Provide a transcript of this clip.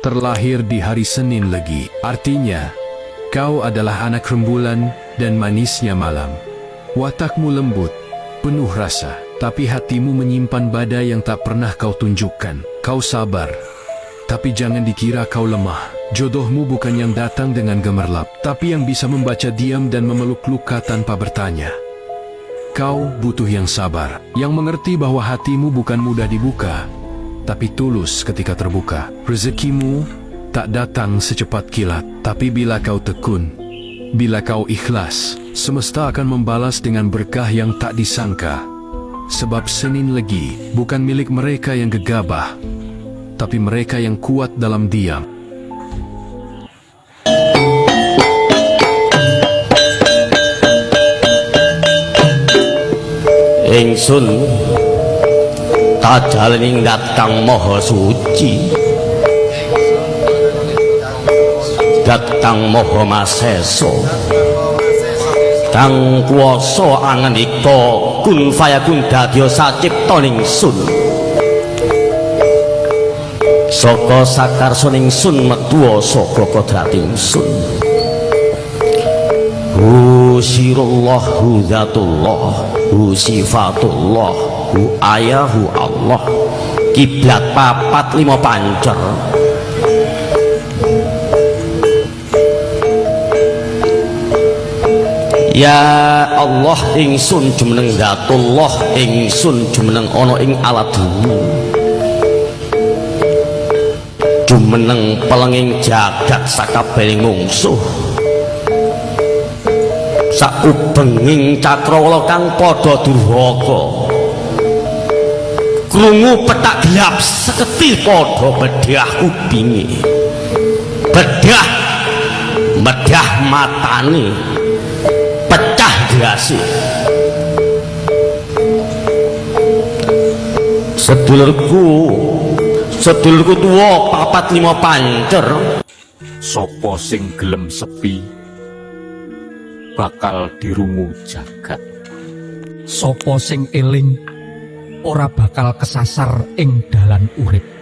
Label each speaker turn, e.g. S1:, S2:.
S1: Terlahir di hari Senin Legi, artinya, kau adalah anak rembulan dan manisnya malam. Watakmu lembut, penuh rasa, tapi hatimu menyimpan badai yang tak pernah kau tunjukkan. Kau sabar, tapi jangan dikira kau lemah. Jodohmu bukan yang datang dengan gemerlap, tapi yang bisa membaca diam dan memeluk luka tanpa bertanya. Kau butuh yang sabar, yang mengerti bahwa hatimu bukan mudah dibuka, tapi tulus ketika terbuka. Rezekimu tak datang secepat kilat, tapi bila kau tekun, bila kau ikhlas, semesta akan membalas dengan berkah yang tak disangka. Sebab Senin Legi bukan milik mereka yang gegabah, tapi mereka yang kuat dalam diam.
S2: Ingsun tajalening Datang Maha Suci, Datang Maha Masesa, kang kuwasa angenika kun fayakun dadya sacipta ningsun. Saka sakarsa ningsun medhuwa saka kodratingsun. Hu sirullah, hu zatullah, hu sifatullah, hu ayahu Allah. Kiblat 4 5 pancer. Ya Allah, ingsun jumeneng zatullah, ingsun jumeneng ana ing alat bumi, jumeneng pelenging jagat sakabehing mungsuh, sakubenging cakrawala kang padha durhaka. Krungu petak gelap seketi padha bedah kupinge, bedah medah matane, pecah gelasé. sedulurku tuwa 4 5 pancer.
S3: Sopo sing gelem sepi bakal dirungu jagat.
S4: Sopo sing eling ora bakal kesasar ing dalan urip.